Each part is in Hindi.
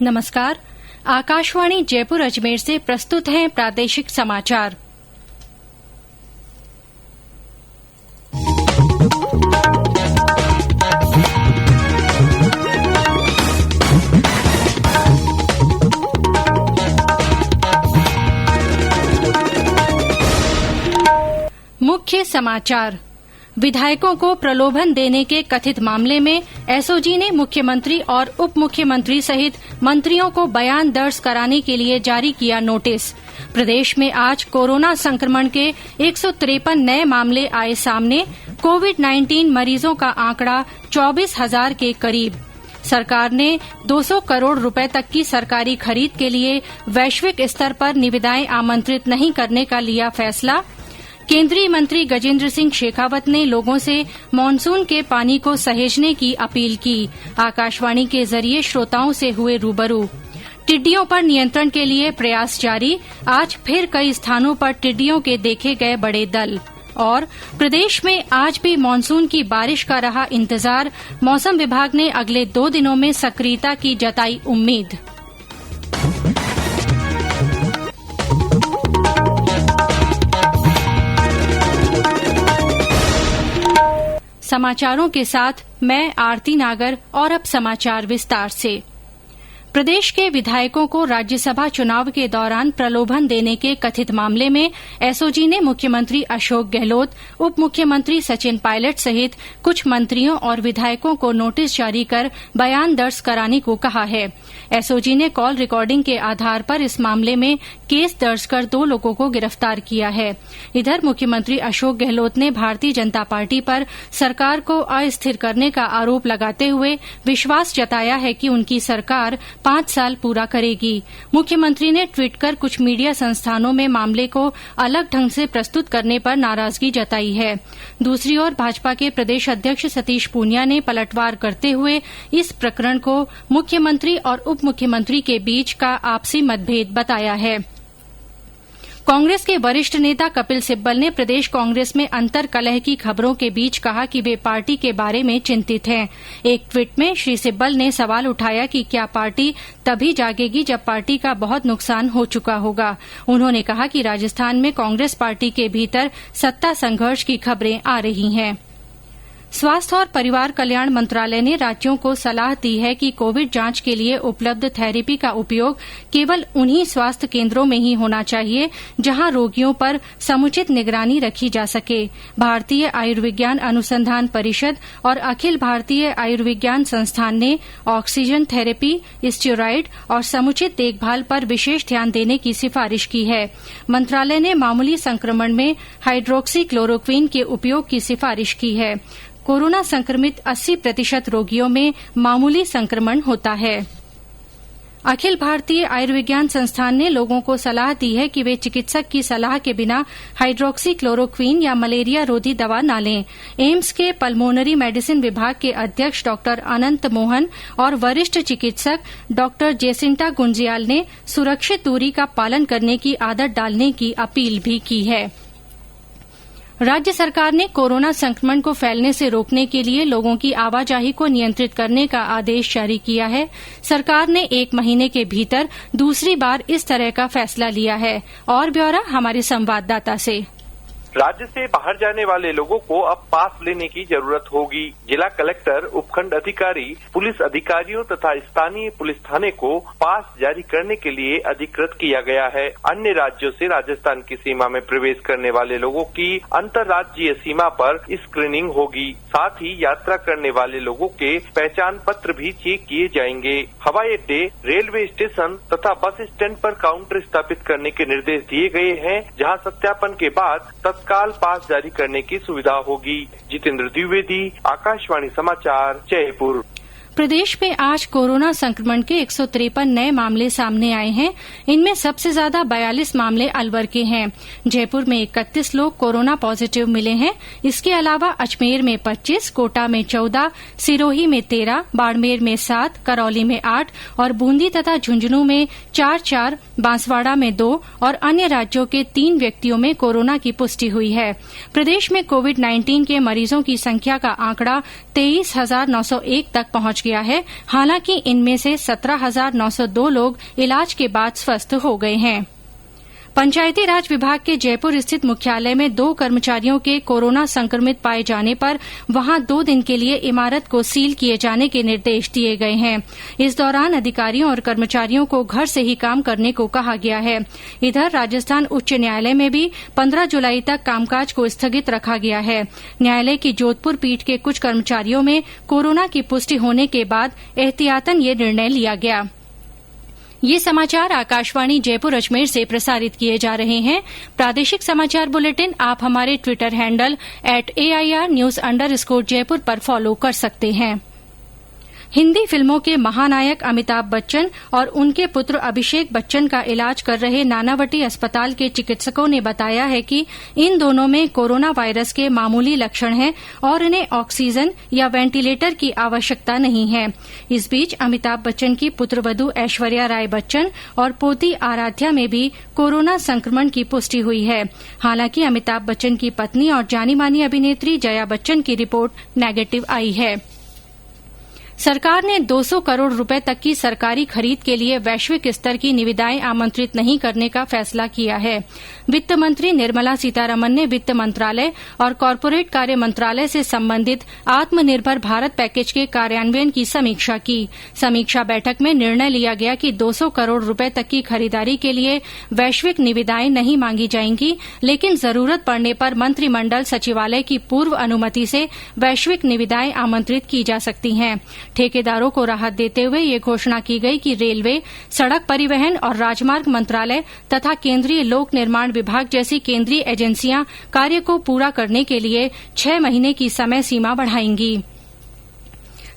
नमस्कार। आकाशवाणी जयपुर अजमेर से प्रस्तुत हैं प्रादेशिक समाचार। मुख्य समाचार। विधायकों को प्रलोभन देने के कथित मामले में एसओजी ने मुख्यमंत्री और उप मुख्यमंत्री सहित मंत्रियों को बयान दर्ज कराने के लिए जारी किया नोटिस। प्रदेश में आज कोरोना संक्रमण के 153 नए मामले आए सामने। कोविड-19 मरीजों का आंकड़ा 24,000 के करीब। सरकार ने 200 करोड़ रुपए तक की सरकारी खरीद के लिए वैश्विक स्तर पर निविदाएं आमंत्रित नहीं करने का लिया फैसला। केंद्रीय मंत्री गजेंद्र सिंह शेखावत ने लोगों से मानसून के पानी को सहेजने की अपील की। आकाशवाणी के जरिए श्रोताओं से हुए रूबरू। टिड्डियों पर नियंत्रण के लिए प्रयास जारी। आज फिर कई स्थानों पर टिड्डियों के देखे गए बड़े दल। और प्रदेश में आज भी मानसून की बारिश का रहा इंतजार। मौसम विभाग ने अगले 2 दिनों में सक्रियता की जताई उम्मीद। समाचारों के साथ मैं आरती नागर और अब समाचार विस्तार से। प्रदेश के विधायकों को राज्यसभा चुनाव के दौरान प्रलोभन देने के कथित मामले में एसओजी ने मुख्यमंत्री अशोक गहलोत, उप मुख्यमंत्री सचिन पायलट सहित कुछ मंत्रियों और विधायकों को नोटिस जारी कर बयान दर्ज कराने को कहा है। एसओजी ने कॉल रिकॉर्डिंग के आधार पर इस मामले में केस दर्ज कर 2 लोगों को गिरफ्तार किया है। इधर मुख्यमंत्री अशोक गहलोत ने भारतीय जनता पार्टी पर सरकार को अस्थिर करने का आरोप लगाते हुए विश्वास जताया है कि उनकी सरकार 5 साल पूरा करेगी। मुख्यमंत्री ने ट्वीट कर कुछ मीडिया संस्थानों में मामले को अलग ढंग से प्रस्तुत करने पर नाराजगी जताई है। दूसरी ओर भाजपा के प्रदेश अध्यक्ष सतीश पूनिया ने पलटवार करते हुए इस प्रकरण को मुख्यमंत्री और उप मुख्यमंत्री के बीच का आपसी मतभेद बताया है। कांग्रेस के वरिष्ठ नेता कपिल सिब्बल ने प्रदेश कांग्रेस में अंतर्कलह की खबरों के बीच कहा कि वे पार्टी के बारे में चिंतित हैं। एक ट्वीट में श्री सिब्बल ने सवाल उठाया कि क्या पार्टी तभी जागेगी जब पार्टी का बहुत नुकसान हो चुका होगा। उन्होंने कहा कि राजस्थान में कांग्रेस पार्टी के भीतर सत्ता संघर्ष की खबरें आ रही हैं। स्वास्थ्य और परिवार कल्याण मंत्रालय ने राज्यों को सलाह दी है कि कोविड जांच के लिए उपलब्ध थेरेपी का उपयोग केवल उन्हीं स्वास्थ्य केंद्रों में ही होना चाहिए जहां रोगियों पर समुचित निगरानी रखी जा सके। भारतीय आयुर्विज्ञान अनुसंधान परिषद और अखिल भारतीय आयुर्विज्ञान संस्थान ने ऑक्सीजन थेरेपी, स्टेरॉइड और समुचित देखभाल पर विशेष ध्यान देने की सिफारिश की है। मंत्रालय ने मामूली संक्रमण में हाइड्रोक्सी क्लोरोक्वीन के उपयोग की सिफारिश की है। कोरोना संक्रमित 80% रोगियों में मामूली संक्रमण होता है। अखिल भारतीय आयुर्विज्ञान संस्थान ने लोगों को सलाह दी है कि वे चिकित्सक की सलाह के बिना हाइड्रोक्सी क्लोरोक्वीन या मलेरिया रोधी दवा न लें। एम्स के पल्मोनरी मेडिसिन विभाग के अध्यक्ष डॉ अनंत मोहन और वरिष्ठ चिकित्सक डॉ जेसिंटा गुंजियाल ने सुरक्षित दूरी का पालन करने की आदत डालने की अपील भी की है। राज्य सरकार ने कोरोना संक्रमण को फैलने से रोकने के लिए लोगों की आवाजाही को नियंत्रित करने का आदेश जारी किया है। सरकार ने 1 महीने के भीतर दूसरी बार इस तरह का फैसला लिया है। और ब्यौरा हमारे संवाददाता से। राज्य से बाहर जाने वाले लोगों को अब पास लेने की जरूरत होगी। जिला कलेक्टर, उपखंड अधिकारी, पुलिस अधिकारियों तथा स्थानीय पुलिस थाने को पास जारी करने के लिए अधिकृत किया गया है। अन्य राज्यों से राजस्थान की सीमा में प्रवेश करने वाले लोगों की अंतर्राज्यीय सीमा पर स्क्रीनिंग होगी। साथ ही यात्रा करने वाले लोगों के पहचान पत्र भी चेक किए जाएंगे। हवाई अड्डे, रेलवे स्टेशन तथा बस स्टैंड पर काउंटर स्थापित करने के निर्देश दिए गए हैं, जहां सत्यापन के बाद तत्काल पास जारी करने की सुविधा होगी। जितेंद्र द्विवेदी, आकाशवाणी समाचार, जयपुर। प्रदेश में आज कोरोना संक्रमण के 153 नए मामले सामने आए हैं। इनमें सबसे ज्यादा 42 मामले अलवर के हैं। जयपुर में 31 लोग कोरोना पॉजिटिव मिले हैं। इसके अलावा अजमेर में 25, कोटा में 14, सिरोही में 13, बाड़मेर में 7, करौली में 8 और बूंदी तथा झुंझुनू में 4-4, बांसवाड़ा में 2 और अन्य राज्यों के 3 व्यक्तियों में कोरोना की पुष्टि हुई है। प्रदेश में कोविड-19 के मरीजों की संख्या का आंकड़ा 23,901 तक पहुंच पहुंच गया है। हालांकि इनमें से 17,902 लोग इलाज के बाद स्वस्थ हो गए हैं। पंचायती राज विभाग के जयपुर स्थित मुख्यालय में 2 कर्मचारियों के कोरोना संक्रमित पाए जाने पर वहां 2 दिन के लिए इमारत को सील किए जाने के निर्देश दिए गए हैं। इस दौरान अधिकारियों और कर्मचारियों को घर से ही काम करने को कहा गया है। इधर राजस्थान उच्च न्यायालय में भी 15 जुलाई तक कामकाज को स्थगित रखा गया है। न्यायालय की जोधपुर पीठ के कुछ कर्मचारियों में कोरोना की पुष्टि होने के बाद एहतियातन ये निर्णय लिया गया। ये समाचार आकाशवाणी जयपुर अजमेर से प्रसारित किए जा रहे हैं। प्रादेशिक समाचार बुलेटिन आप हमारे ट्विटर हैंडल @AIRnews_जयपुर पर फॉलो कर सकते हैं। हिन्दी फिल्मों के महानायक अमिताभ बच्चन और उनके पुत्र अभिषेक बच्चन का इलाज कर रहे नानावटी अस्पताल के चिकित्सकों ने बताया है कि इन दोनों में कोरोना वायरस के मामूली लक्षण हैं और इन्हें ऑक्सीजन या वेंटिलेटर की आवश्यकता नहीं है। इस बीच अमिताभ बच्चन की पुत्रवधू ऐश्वर्या राय बच्चन और पोती आराध्या में भी कोरोना संक्रमण की पुष्टि हुई है। हालांकि अमिताभ बच्चन की पत्नी और जानी मानी अभिनेत्री जया बच्चन की रिपोर्ट नेगेटिव आई है। सरकार ने 200 करोड़ रुपए तक की सरकारी खरीद के लिए वैश्विक स्तर की निविदाएं आमंत्रित नहीं करने का फैसला किया है। वित्त मंत्री निर्मला सीतारमन ने वित्त मंत्रालय और कॉरपोरेट कार्य मंत्रालय से संबंधित आत्मनिर्भर भारत पैकेज के कार्यान्वयन की समीक्षा की। समीक्षा बैठक में निर्णय लिया गया कि 200 करोड़ रुपए तक की खरीदारी के लिए वैश्विक निविदाएं नहीं मांगी जाएंगी, लेकिन जरूरत पड़ने पर मंत्रिमंडल सचिवालय की पूर्व अनुमति से वैश्विक निविदाएं आमंत्रित की जा सकती हैं। ठेकेदारों को राहत देते हुए ये घोषणा की गई कि रेलवे, सड़क परिवहन और राजमार्ग मंत्रालय तथा केंद्रीय लोक निर्माण विभाग जैसी केंद्रीय एजेंसियां कार्य को पूरा करने के लिए 6 महीने की समय सीमा बढ़ाएंगी।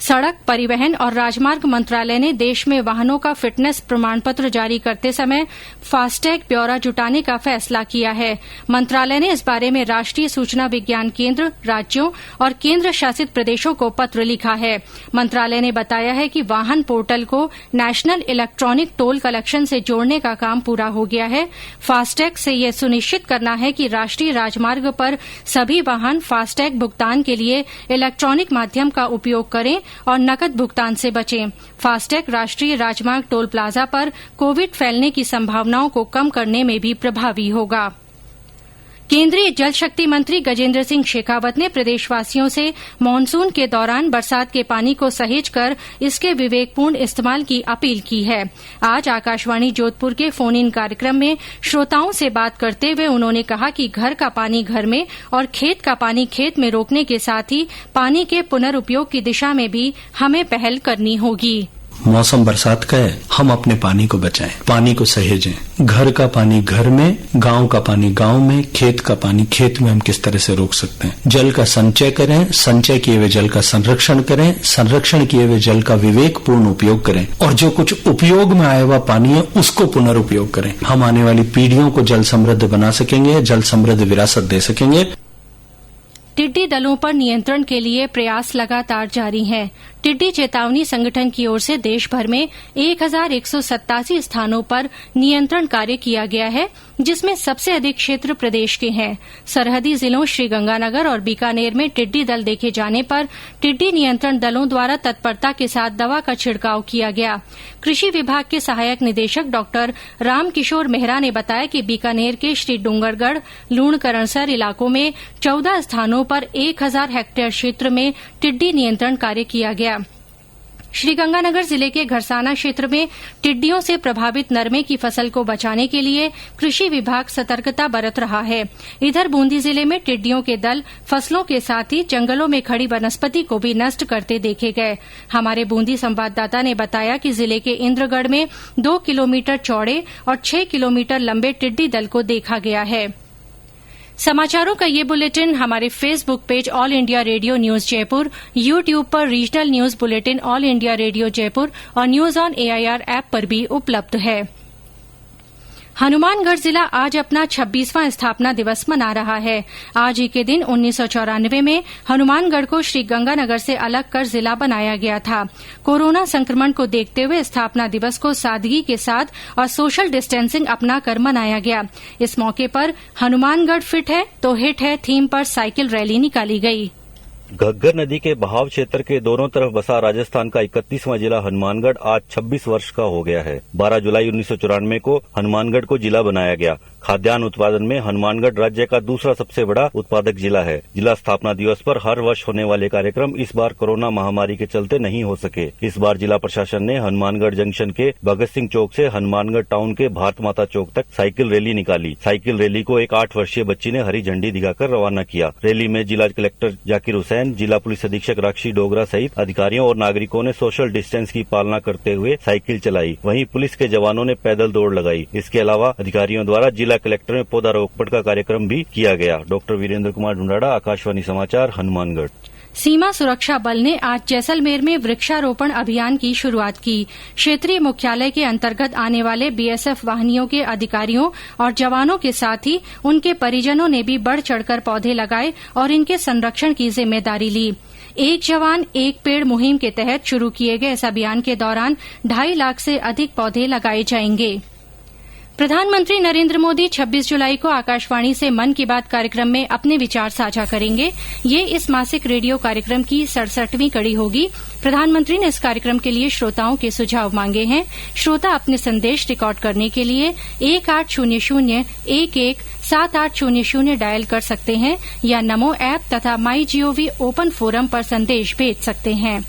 सड़क परिवहन और राजमार्ग मंत्रालय ने देश में वाहनों का फिटनेस प्रमाण पत्र जारी करते समय फास्टैग ब्यौरा जुटाने का फैसला किया है। मंत्रालय ने इस बारे में राष्ट्रीय सूचना विज्ञान केंद्र, राज्यों और केंद्र शासित प्रदेशों को पत्र लिखा है। मंत्रालय ने बताया है कि वाहन पोर्टल को नेशनल इलेक्ट्रॉनिक टोल कलेक्शन से जोड़ने का काम पूरा हो गया है। फास्टैग से यह सुनिश्चित करना है कि राष्ट्रीय राजमार्ग पर सभी वाहन फास्टैग भुगतान के लिए इलेक्ट्रॉनिक माध्यम का उपयोग करें और नकद भुगतान से बचें। फास्टैग राष्ट्रीय राजमार्ग टोल प्लाजा पर कोविड फैलने की संभावनाओं को कम करने में भी प्रभावी होगा। केंद्रीय जल शक्ति मंत्री गजेंद्र सिंह शेखावत ने प्रदेशवासियों से मानसून के दौरान बरसात के पानी को सहेजकर इसके विवेकपूर्ण इस्तेमाल की अपील की है। आज आकाशवाणी जोधपुर के फोन इन कार्यक्रम में श्रोताओं से बात करते हुए उन्होंने कहा कि घर का पानी घर में और खेत का पानी खेत में रोकने के साथ ही पानी के पुनर्उपयोग की दिशा में भी हमें पहल करनी होगी। मौसम बरसात का है, हम अपने पानी को बचाएं, पानी को सहेजें। घर का पानी घर में, गांव का पानी गांव में, खेत का पानी खेत में हम किस तरह से रोक सकते हैं। जल का संचय करें, संचय किए हुए जल का संरक्षण करें, संरक्षण किए हुए जल का विवेकपूर्ण उपयोग करें और जो कुछ उपयोग में आया हुआ पानी है उसको पुनर्उपयोग करें। हम आने वाली पीढ़ियों को जल समृद्ध बना सकेंगे, जल समृद्ध विरासत दे सकेंगे। टिड्डी दलों पर नियंत्रण के लिए प्रयास लगातार जारी हैं। टिड्डी चेतावनी संगठन की ओर से देश भर में 1187 स्थानों पर नियंत्रण कार्य किया गया है, जिसमें सबसे अधिक क्षेत्र प्रदेश के हैं। सरहदी जिलों श्रीगंगानगर और बीकानेर में टिड्डी दल देखे जाने पर टिड्डी नियंत्रण दलों द्वारा तत्परता के साथ दवा का छिड़काव किया गया। कृषि विभाग के सहायक निदेशक डॉ रामकिशोर मेहरा ने बताया कि बीकानेर के श्री डूंगरगढ़, लूणकरणसर इलाकों में 14 स्थानों पर 1000 हेक्टेयर क्षेत्र में टिड्डी नियंत्रण कार्य किया गया। श्रीगंगानगर जिले के घरसाना क्षेत्र में टिड्डियों से प्रभावित नरमे की फसल को बचाने के लिए कृषि विभाग सतर्कता बरत रहा है। इधर बूंदी जिले में टिड्डियों के दल फसलों के साथ ही जंगलों में खड़ी वनस्पति को भी नष्ट करते देखे गए। हमारे बूंदी संवाददाता ने बताया कि जिले के इंद्रगढ़ में 2 किलोमीटर चौड़े और 6 किलोमीटर लंबे टिड्डी दल को देखा गया है। समाचारों का ये बुलेटिन हमारे Facebook page All India Radio News Jaipur, YouTube पर regional news bulletin All India Radio Jaipur और न्यूज ऑन AIR ऐप पर भी उपलब्ध है। हनुमानगढ़ जिला आज अपना 26वां स्थापना दिवस मना रहा है। आज ही के दिन 1994 में हनुमानगढ़ को श्री गंगानगर से अलग कर जिला बनाया गया था। कोरोना संक्रमण को देखते हुए स्थापना दिवस को सादगी के साथ और सोशल डिस्टेंसिंग अपनाकर मनाया गया। इस मौके पर हनुमानगढ़ फिट है तो हिट है थीम पर साइकिल रैली निकाली गई। घग्गर नदी के बहाव क्षेत्र के दोनों तरफ बसा राजस्थान का 31वां जिला हनुमानगढ़ आज 26 वर्ष का हो गया है। 12 जुलाई 1994 को हनुमानगढ़ को जिला बनाया गया। खाद्यान्न उत्पादन में हनुमानगढ़ राज्य का दूसरा सबसे बड़ा उत्पादक जिला है। जिला स्थापना दिवस पर हर वर्ष होने वाले कार्यक्रम इस बार कोरोना महामारी के चलते नहीं हो सके। इस बार जिला प्रशासन ने हनुमानगढ़ जंक्शन के भगत सिंह चौक से हनुमानगढ़ टाउन के भारत माता चौक तक साइकिल रैली निकाली। साइकिल रैली को एक 8 वर्षीय बच्ची ने हरी झंडी दिखाकर रवाना किया। रैली में जिला कलेक्टर जाकिर हुसैन, जिला पुलिस अधीक्षक राक्षी डोगरा सहित अधिकारियों और नागरिकों ने सोशल डिस्टेंस की पालना करते हुए साइकिल चलाई। वहीं पुलिस के जवानों ने पैदल दौड़ लगाई। इसके अलावा अधिकारियों द्वारा जिला कलेक्टर में पौधारोपण का कार्यक्रम भी किया गया। डॉक्टर वीरेंद्र कुमार ढूंढाड़ा, आकाशवाणी समाचार, हनुमानगढ़। सीमा सुरक्षा बल ने आज जैसलमेर में वृक्षारोपण अभियान की शुरुआत की। क्षेत्रीय मुख्यालय के अंतर्गत आने वाले बीएसएफ वाहिनियों के अधिकारियों और जवानों के साथ ही उनके परिजनों ने भी बढ़ चढ़कर पौधे लगाए और इनके संरक्षण की जिम्मेदारी ली। एक जवान एक पेड़ मुहिम के तहत शुरू किए गए इस अभियान के दौरान 2.5 लाख से अधिक पौधे लगाए जाएंगे। प्रधानमंत्री नरेंद्र मोदी 26 जुलाई को आकाशवाणी से मन की बात कार्यक्रम में अपने विचार साझा करेंगे। ये इस मासिक रेडियो कार्यक्रम की 67वीं कड़ी होगी। प्रधानमंत्री ने इस कार्यक्रम के लिए श्रोताओं के सुझाव मांगे हैं। श्रोता अपने संदेश रिकॉर्ड करने के लिए 1800-11-7800 डायल कर सकते हैं या नमो ऐप तथा माई जीओवी ओपन फोरम पर संदेश भेज सकते हैं।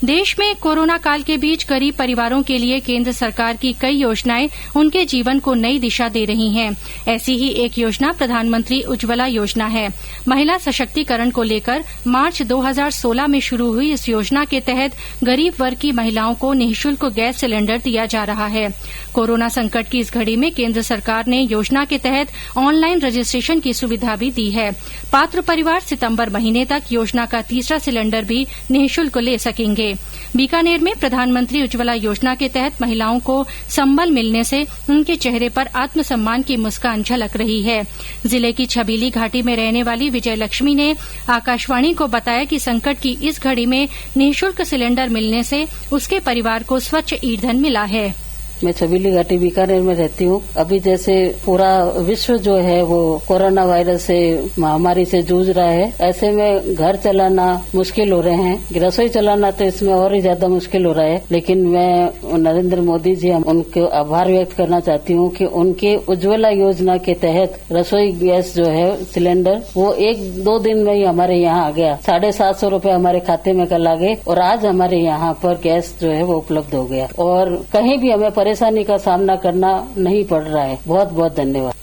देश में कोरोना काल के बीच गरीब परिवारों के लिए केंद्र सरकार की कई योजनाएं उनके जीवन को नई दिशा दे रही हैं। ऐसी ही एक योजना प्रधानमंत्री उज्ज्वला योजना है। महिला सशक्तिकरण को लेकर मार्च 2016 में शुरू हुई इस योजना के तहत गरीब वर्ग की महिलाओं को निःशुल्क गैस सिलेंडर दिया जा रहा है। कोरोना संकट की इस घड़ी में केंद्र सरकार ने योजना के तहत ऑनलाइन रजिस्ट्रेशन की सुविधा भी दी है। पात्र परिवार सितंबर महीने तक योजना का तीसरा सिलेंडर भी निःशुल्क ले सकेंगे। बीकानेर में प्रधानमंत्री उज्ज्वला योजना के तहत महिलाओं को संबल मिलने से उनके चेहरे पर आत्मसम्मान की मुस्कान झलक रही है। जिले की छबीली घाटी में रहने वाली विजय लक्ष्मी ने आकाशवाणी को बताया कि संकट की इस घड़ी में निःशुल्क सिलेंडर मिलने से उसके परिवार को स्वच्छ ईंधन मिला है। मैं छबीली घाटी बीकानेर में रहती हूँ। अभी जैसे पूरा विश्व जो है वो कोरोना वायरस से महामारी से जूझ रहा है, ऐसे में घर चलाना मुश्किल हो रहे हैं। रसोई चलाना तो इसमें और ही ज्यादा मुश्किल हो रहा है। लेकिन मैं नरेंद्र मोदी जी उनके आभार व्यक्त करना चाहती हूँ कि उनके उज्ज्वला योजना के तहत रसोई गैस जो है सिलेंडर वो 1-2 दिन में ही हमारे यहाँ आ गया। 750 रुपए हमारे खाते में कल आ गए और आज हमारे यहाँ पर गैस जो है वो उपलब्ध हो गया और कहीं भी हमें परेशानी का सामना करना नहीं पड़ रहा है। बहुत बहुत धन्यवाद।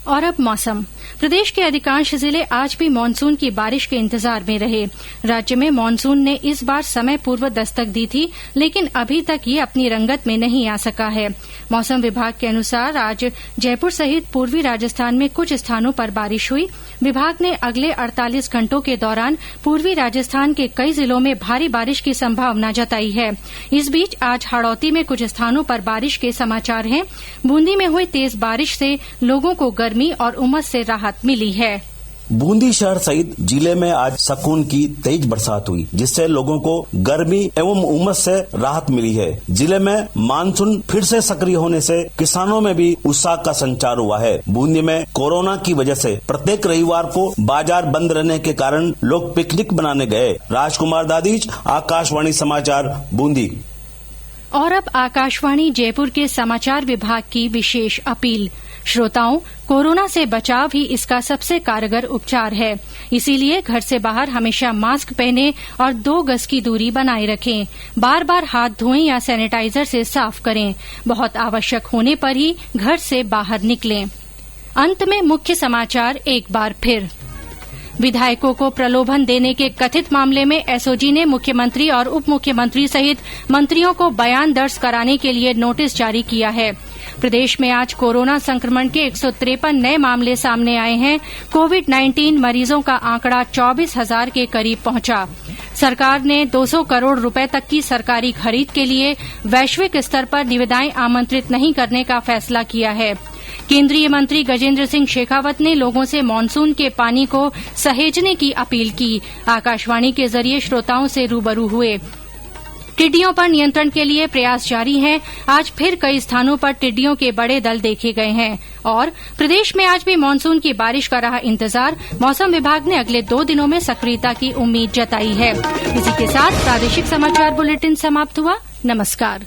और अब मौसम। प्रदेश के अधिकांश जिले आज भी मानसून की बारिश के इंतजार में रहे। राज्य में मानसून ने इस बार समय पूर्व दस्तक दी थी, लेकिन अभी तक ये अपनी रंगत में नहीं आ सका है। मौसम विभाग के अनुसार आज जयपुर सहित पूर्वी राजस्थान में कुछ स्थानों पर बारिश हुई। विभाग ने अगले 48 घंटों के दौरान पूर्वी राजस्थान के कई जिलों में भारी बारिश की संभावना जताई है। इस बीच आज हाड़ौती में कुछ स्थानों पर बारिश के समाचार हैं। बूंदी में हुई तेज बारिश से लोगों को गर्मी और उमस से राहत मिली है। बूंदी शहर सहित जिले में आज सकून की तेज बरसात हुई, जिससे लोगों को गर्मी एवं उमस से राहत मिली है। जिले में मानसून फिर से सक्रिय होने से किसानों में भी उत्साह का संचार हुआ है। बूंदी में कोरोना की वजह से प्रत्येक रविवार को बाजार बंद रहने के कारण लोग पिकनिक बनाने गए। राजकुमार दादीज, आकाशवाणी समाचार, बूंदी। और अब आकाशवाणी जयपुर के समाचार विभाग की विशेष अपील। श्रोताओं, कोरोना से बचाव ही इसका सबसे कारगर उपचार है। इसीलिए घर से बाहर हमेशा मास्क पहनें और 2 गज की दूरी बनाए रखें। बार बार हाथ धोएं या सैनिटाइजर से साफ करें। बहुत आवश्यक होने पर ही घर से बाहर निकलें। अंत में मुख्य समाचार एक बार फिर। विधायकों को प्रलोभन देने के कथित मामले में एसओजी ने मुख्यमंत्री और उप मुख्यमंत्री सहित मंत्रियों को बयान दर्ज कराने के लिए नोटिस जारी किया है। प्रदेश में आज कोरोना संक्रमण के 153 नए मामले सामने आए हैं। कोविड-19 मरीजों का आंकड़ा 24,000 के करीब पहुंचा। सरकार ने 200 करोड़ रुपए तक की सरकारी खरीद के लिए वैश्विक स्तर पर निविदाएं आमंत्रित नहीं करने का फैसला किया है। केंद्रीय मंत्री गजेंद्र सिंह शेखावत ने लोगों से मानसून के पानी को सहेजने की अपील की। आकाशवाणी के जरिए श्रोताओं से रूबरू हुए। टिड्डियों पर नियंत्रण के लिए प्रयास जारी हैं। आज फिर कई स्थानों पर टिड्डियों के बड़े दल देखे गए हैं। और प्रदेश में आज भी मानसून की बारिश का रहा इंतजार। मौसम विभाग ने अगले 2 दिनों में सक्रियता की उम्मीद जताई है। इसी के साथ प्रादेशिक समाचार बुलेटिन समाप्त हुआ। नमस्कार।